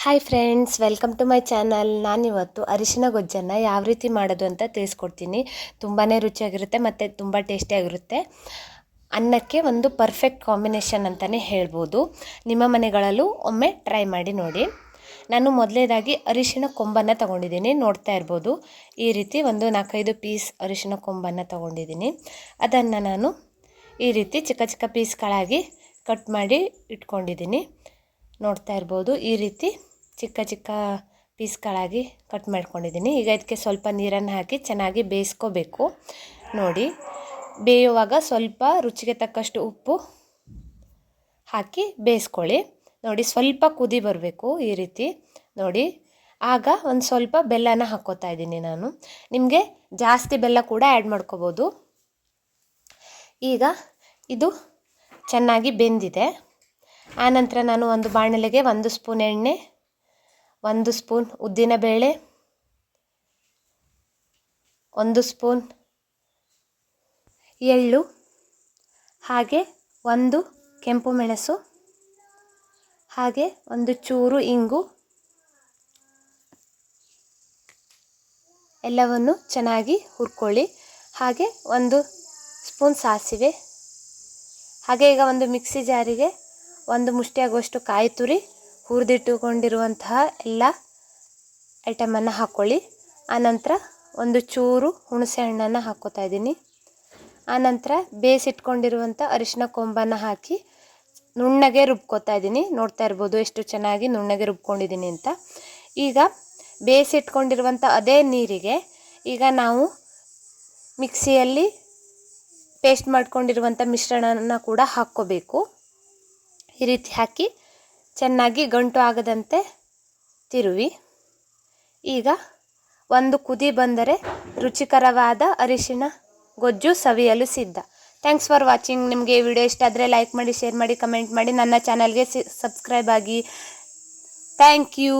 Hi friends, welcome to my channel. ನಾನಿವತ್ತು ಅರಿಶಿನ ಗೊಜ್ಜನ್ನು ಯಾವ ರೀತಿ ಮಾಡೋದು ಅಂತ ತಿಳಿಸ್ಕೊಡ್ತೀನಿ. ತುಂಬಾ ರುಚಿಯಾಗಿರುತ್ತೆ ಮತ್ತು ತುಂಬ ಟೇಸ್ಟಿಯಾಗಿರುತ್ತೆ. ಅನ್ನಕ್ಕೆ ಒಂದು ಪರ್ಫೆಕ್ಟ್ ಕಾಂಬಿನೇಷನ್ ಅಂತಲೇ ಹೇಳ್ಬೋದು. ನಿಮ್ಮ ಮನೆಗಳಲ್ಲೂ ಒಮ್ಮೆ ಟ್ರೈ ಮಾಡಿ ನೋಡಿ. ನಾನು ಮೊದಲನೇದಾಗಿ ಅರಿಶಿನ ಕೊಂಬನ್ನು ತೊಗೊಂಡಿದ್ದೀನಿ. ನೋಡ್ತಾ ಇರ್ಬೋದು, ಈ ರೀತಿ ಒಂದು 4-5 ಪೀಸ್ ಅರಿಶಿನ ಕೊಂಬನ್ನು ತೊಗೊಂಡಿದ್ದೀನಿ. ಅದನ್ನು ನಾನು ಈ ರೀತಿ ಚಿಕ್ಕ ಚಿಕ್ಕ ಪೀಸ್ಗಳಾಗಿ ಕಟ್ ಮಾಡಿ ಇಟ್ಕೊಂಡಿದ್ದೀನಿ. ನೋಡ್ತಾ ಇರ್ಬೋದು, ಈ ರೀತಿ ಚಿಕ್ಕ ಚಿಕ್ಕ ಪೀಸ್ಗಳಾಗಿ ಕಟ್ ಮಾಡ್ಕೊಂಡಿದ್ದೀನಿ. ಈಗ ಇದಕ್ಕೆ ಸ್ವಲ್ಪ ನೀರನ್ನು ಹಾಕಿ ಚೆನ್ನಾಗಿ ಬೇಯಿಸ್ಕೋಬೇಕು. ನೋಡಿ, ಬೇಯುವಾಗ ಸ್ವಲ್ಪ ರುಚಿಗೆ ತಕ್ಕಷ್ಟು ಉಪ್ಪು ಹಾಕಿ ಬೇಯಿಸ್ಕೊಳ್ಳಿ. ನೋಡಿ, ಸ್ವಲ್ಪ ಕುದಿ ಬರಬೇಕು ಈ ರೀತಿ. ನೋಡಿ, ಆಗ ಒಂದು ಸ್ವಲ್ಪ ಬೆಲ್ಲನ ಹಾಕ್ಕೋತಾ ಇದ್ದೀನಿ ನಾನು. ನಿಮಗೆ ಜಾಸ್ತಿ ಬೆಲ್ಲ ಕೂಡ ಆ್ಯಡ್ ಮಾಡ್ಕೋಬೋದು. ಈಗ ಇದು ಚೆನ್ನಾಗಿ ಬೆಂದಿದೆ. ಆನಂತರ ನಾನು ಒಂದು ಬಾಣಲೆಗೆ 1 ಸ್ಪೂನ್ ಎಣ್ಣೆ, 1 ಸ್ಪೂನ್ ಉದ್ದಿನಬೇಳೆ, 1 ಸ್ಪೂನ್ ಎಳ್ಳು, ಹಾಗೆ 1 ಕೆಂಪು ಮೆಣಸು, ಹಾಗೆ 1 ಚೂರು ಇಂಗು ಎಲ್ಲವನ್ನು ಚೆನ್ನಾಗಿ ಹುರ್ಕೊಳ್ಳಿ. ಹಾಗೆ 1 ಸ್ಪೂನ್ ಸಾಸಿವೆ, ಹಾಗೆ ಈಗ ಒಂದು ಮಿಕ್ಸಿ ಜಾರಿಗೆ 1 ಮುಷ್ಟಿಯಾಗುವಷ್ಟು ಕಾಯಿ ತುರಿ, ಹುರಿದಿಟ್ಟುಕೊಂಡಿರುವಂತಹ ಎಲ್ಲ ಐಟಮನ್ನು ಹಾಕ್ಕೊಳ್ಳಿ. ಆನಂತರ 1 ಚೂರು ಹುಣಸೆ ಹಣ್ಣನ್ನು ಹಾಕ್ಕೋತಾ ಇದ್ದೀನಿ. ಆನಂತರ ಬೇಯಿಸಿಟ್ಕೊಂಡಿರುವಂಥ ಅರಿಶಿನ ಕೊಂಬನ್ನು ಹಾಕಿ ನುಣ್ಣಗೆ ರುಬ್ಕೋತಾ ಇದ್ದೀನಿ. ನೋಡ್ತಾ ಇರ್ಬೋದು ಎಷ್ಟು ಚೆನ್ನಾಗಿ ನುಣ್ಣಗೆ ರುಬ್ಕೊಂಡಿದ್ದೀನಿ ಅಂತ. ಈಗ ಬೇಯಿಸಿಟ್ಕೊಂಡಿರುವಂಥ ಅದೇ ನೀರಿಗೆ ಈಗ ನಾವು ಮಿಕ್ಸಿಯಲ್ಲಿ ಪೇಸ್ಟ್ ಮಾಡ್ಕೊಂಡಿರುವಂಥ ಮಿಶ್ರಣನ ಕೂಡ ಹಾಕ್ಕೋಬೇಕು. ಈ ರೀತಿ ಹಾಕಿ ಚೆನ್ನಾಗಿ ಗಂಟು ಆಗದಂತೆ ತಿರುವಿ. ಈಗ ಒಂದು ಕುದಿ ಬಂದರೆ ರುಚಿಕರವಾದ ಅರಿಶಿನ ಗೊಜ್ಜು ಸವಿಯಲು ಸಿದ್ಧ. Thanks for watching. ನಿಮಗೆ ಈ ವಿಡಿಯೋ ಇಷ್ಟ ಆದರೆ ಲೈಕ್ ಮಾಡಿ, ಶೇರ್ ಮಾಡಿ, ಕಮೆಂಟ್ ಮಾಡಿ. ನನ್ನ ಚಾನಲ್ಗೆ ಸಬ್ಸ್ಕ್ರೈಬ್ ಆಗಿ. Thank you.